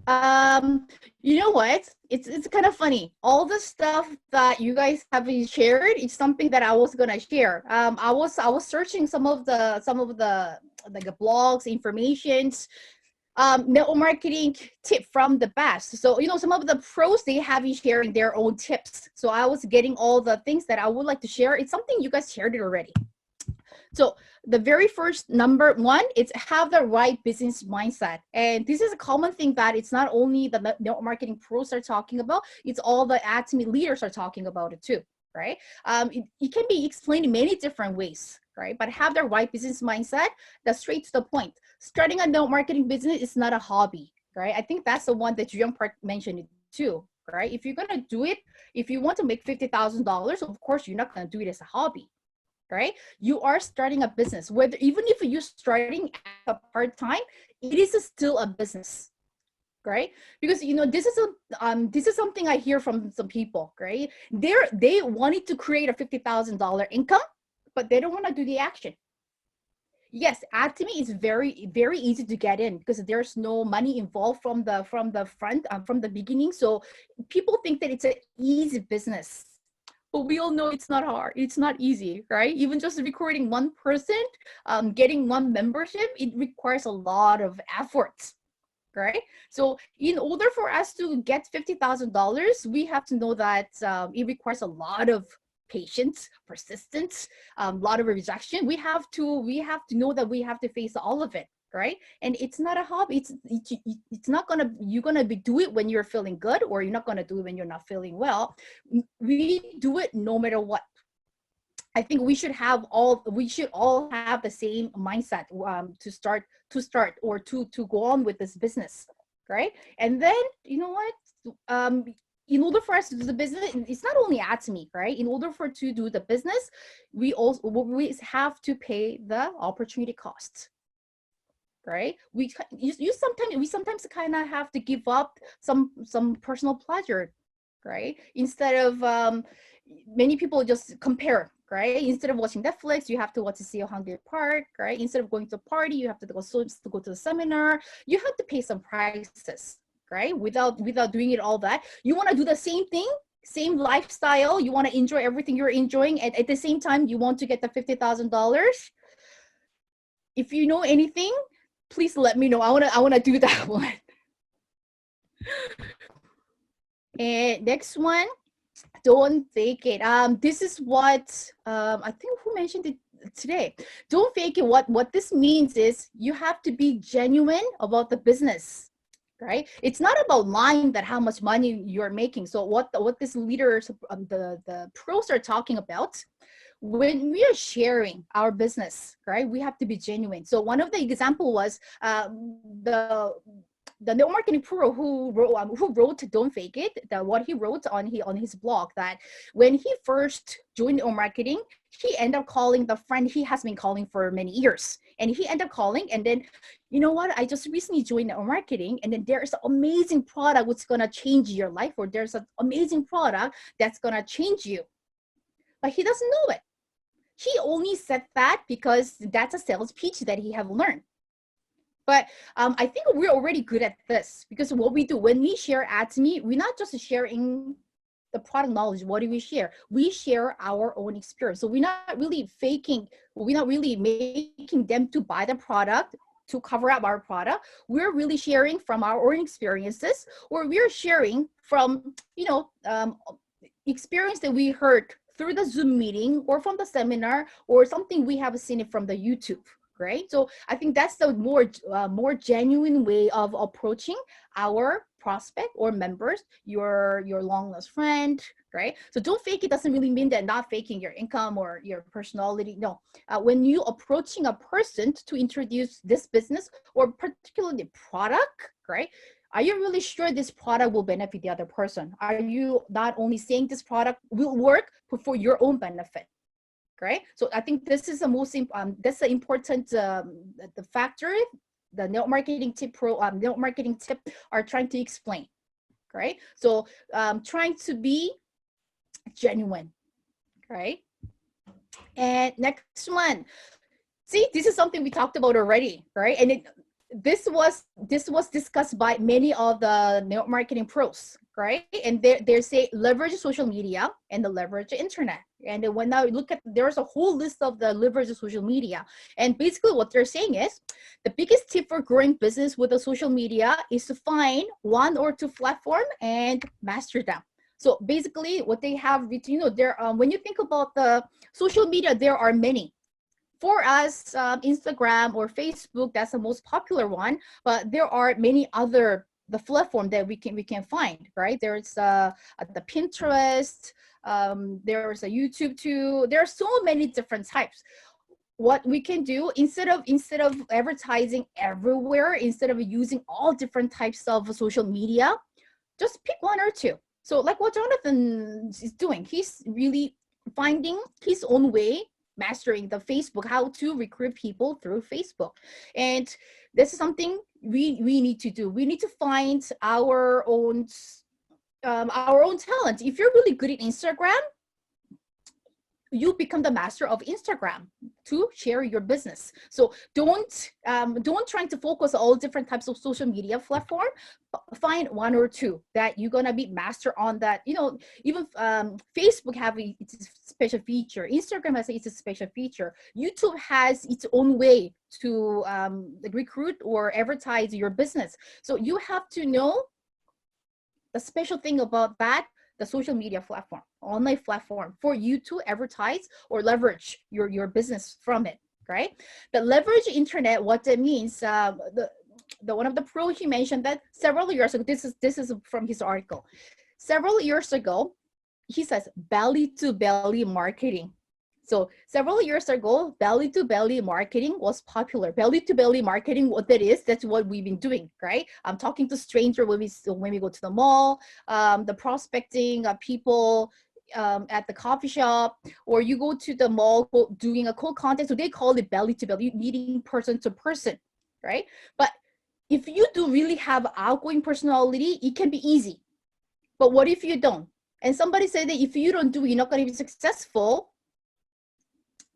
You know what? It's kind of funny. All the stuff that you guys have shared, it's something that I was gonna share. I was searching some of the like the blogs, informations, network marketing tip from the best. So some of the pros they have you sharing their own tips. So I was getting all the things that I would like to share. It's something you guys shared it already. So the very first number one, it's have the right business mindset. And this is a common thing that it's not only the network marketing pros are talking about, it's all the academy leaders are talking about it too, right? It can be explained in many different ways, right? But have the right business mindset, that's straight to the point. Starting a network marketing business is not a hobby, right? I think that's the one that Young Park mentioned it too, right? If you're gonna do it, if you want to make $50,000, of course you're not gonna do it as a hobby, right? You are starting a business, whether even if you're starting a part-time, it is still a business, right? Because this is something I hear from some people, right? They wanted to create a $50,000 income, but they don't want to do the action. Yes, Atomy is very very easy to get in because there's no money involved from the front, from the beginning. So people think that it's an easy business, but we all know it's not hard. It's not easy, right? Even just recording one person, getting one membership, it requires a lot of effort, right? So in order for us to get $50,000, we have to know that it requires a lot of patience, persistence, a lot of rejection. We have to know that we have to face all of it, right? And it's not a hobby. It's not gonna you're gonna be do it when you're feeling good, or you're not gonna do it when you're not feeling well. We do it no matter what. I think we should all have the same mindset, to start or to go on with this business, right? And then you know what? In order for us to do the business, it's not only Atomy, right? In order for to do the business, we have to pay the opportunity costs, right? We sometimes kind of have to give up some personal pleasure, right? Instead of many people just compare, right? Instead of watching Netflix, you have to watch the See a Hungry Park, right? Instead of going to a party, you have to go to the seminar. You have to pay some prices, right? Without doing it all that, you want to do the same thing, same lifestyle. You want to enjoy everything you're enjoying, and at the same time, you want to get the $50,000. If you know anything, please let me know. I wanna do that one. And next one, don't fake it. This is what I think who mentioned it today. Don't fake it. What this means is you have to be genuine about the business, right? It's not about lying that how much money you're making. So what this leaders, the pros are talking about, when we are sharing our business, right, we have to be genuine. So one of the example was the network marketing pro who wrote "Don't Fake It." What he wrote on his blog, that when he first joined network marketing, he ended up calling the friend he has been calling for many years, and he ended up calling, and then, you know what? I just recently joined network marketing, and then there's an amazing product which is gonna change your life, or there's an amazing product that's gonna change you, but he doesn't know it. He only said that because that's a sales pitch that he have learned. But I think we're already good at this, because what we do when we share Atomy, we're not just sharing the product knowledge. What do we share? We share our own experience. So we're not really faking, we're not really making them to buy the product to cover up our product. We're really sharing from our own experiences, or we're sharing from, experience that we heard through the Zoom meeting, or from the seminar, or something we have seen it from the YouTube, right? So I think that's the more genuine way of approaching our prospect or members, your long lost friend, right? So don't fake it doesn't really mean that not faking your income or your personality. No, when you approaching a person to introduce this business or particularly product, right? Are you really sure this product will benefit the other person? Are you not only saying this product will work, but for your own benefit? Right? So I think this is the most that's the important the factor the network marketing tip are trying to explain, right? So trying to be genuine, right? And next one, see, this is something we talked about already, right? And this was discussed by many of the network marketing pros, right? And they say leverage social media and the leverage internet. And then when now you look at, there's a whole list of the leverage of social media. And basically what they're saying is the biggest tip for growing business with the social media is to find one or two platform and master them. So basically what they have, you know, there when you think about the social media, there are many. For us, Instagram or Facebook, that's the most popular one, but there are many other the platform that we can find, right? There's the Pinterest, there's a YouTube too. There are so many different types. What we can do, instead of advertising everywhere, instead of using all different types of social media, just pick one or two. So like what Jonathan is doing, he's really finding his own way, mastering the Facebook, how to recruit people through Facebook. And this is something we need to do. We need to find our own talent. If you're really good at Instagram, you become the master of Instagram to share your business. So don't try to focus on all different types of social media platform. Find one or two that you're gonna be master on. That, you know, even Facebook have its special feature. Instagram has its special feature. YouTube has its own way to recruit or advertise your business. So you have to know the special thing about that, the social media platform, online platform, for you to advertise or leverage your business from it, right? But leverage internet, what that means, the one of the pros, he mentioned that several years ago, this is from his article. Several years ago, he says belly to belly marketing. So several years ago, belly to belly marketing was popular. Belly to belly marketing, what that is, that's what we've been doing, right? I'm talking to stranger when we go to the mall, the prospecting people at the coffee shop, or you go to the mall doing a cold contact. So they call it belly to belly, meeting person to person, right? But if you do really have outgoing personality, it can be easy. But what if you don't? And somebody said that if you don't do it, you're not going to be successful.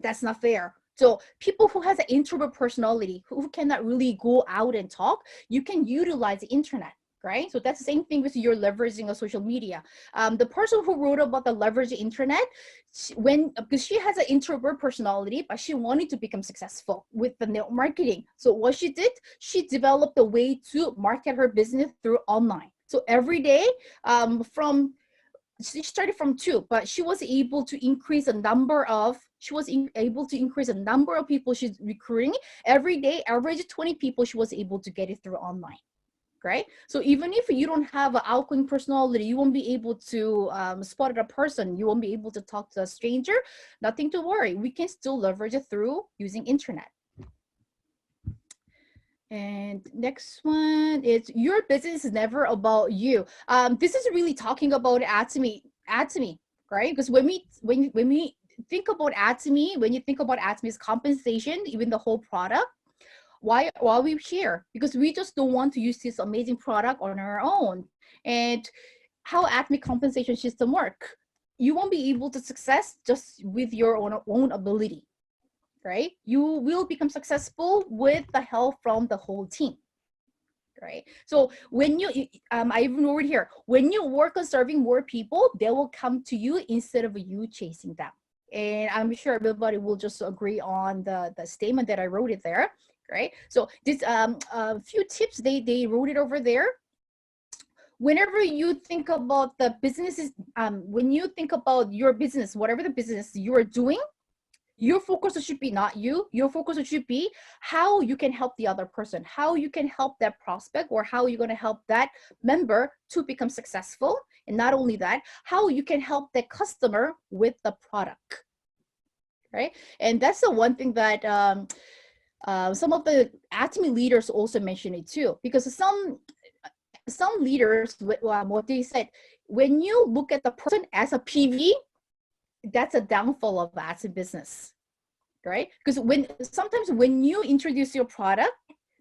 That's not fair. So people who has an introvert personality, who cannot really go out and talk, you can utilize the internet, right? So that's the same thing with your leveraging of social media. The person who wrote about the leverage internet, because she has an introvert personality, but she wanted to become successful with the network marketing. So what she did, she developed a way to market her business through online. So every day, she started from 2, but she was able to increase the number of people she's recruiting every day. Average 20 people she was able to get it through online, right? So even if you don't have an outgoing personality, you won't be able to spot a person, you won't be able to talk to a stranger, nothing to worry. We can still leverage it through using internet. And next one is, your business is never about you. This is really talking about Atomy, right? Because when we think about Atomy, when you think about Atomy's compensation, even the whole product, why are we here? Because we just don't want to use this amazing product on our own. And how Atomy compensation system work? You won't be able to success just with your own ability, right? You will become successful with the help from the whole team, right? So when you, I even wrote here, when you work on serving more people, they will come to you instead of you chasing them. And I'm sure everybody will just agree on the statement that I wrote it there, right? So this a few tips, they wrote it over there. Whenever you think about the businesses, when you think about your business, whatever the business you are doing, your focus should be not you. Your focus should be how you can help the other person, how you can help that prospect, or how you're going to help that member to become successful. And not only that, how you can help the customer with the product, right? And that's the one thing that some of the Atomy leaders also mention it too, because some leaders, what they said, when you look at the person as a PV, that's a downfall of Atomy business, right? Because sometimes when you introduce your product,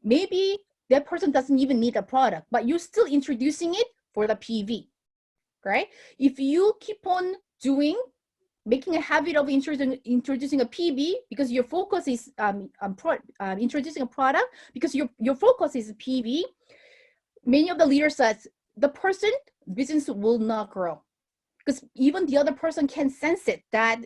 maybe that person doesn't even need a product, but you're still introducing it for the PV, right? If you keep on doing making a habit of introducing a PB because your focus is introducing a product because your focus is PB. Many of the leaders said the business will not grow because even the other person can sense it that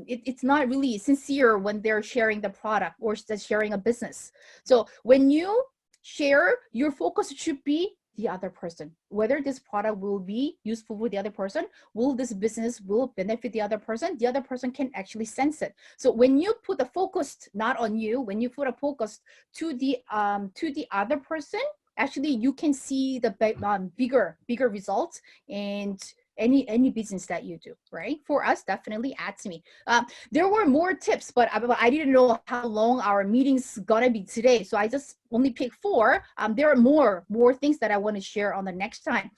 it's not really sincere when they're sharing the product or just sharing a business. So when you share, your focus should be the other person, whether this product will be useful for the other person, will this business will benefit the other person can actually sense it. So when you put the focus not on you, when you put a focus to the other person, actually you can see the bigger results and any business that you do, right? For us, definitely AdSme. There were more tips, but I didn't know how long our meeting's gonna be today, so I just only picked 4. There are more things that I want to share on the next time.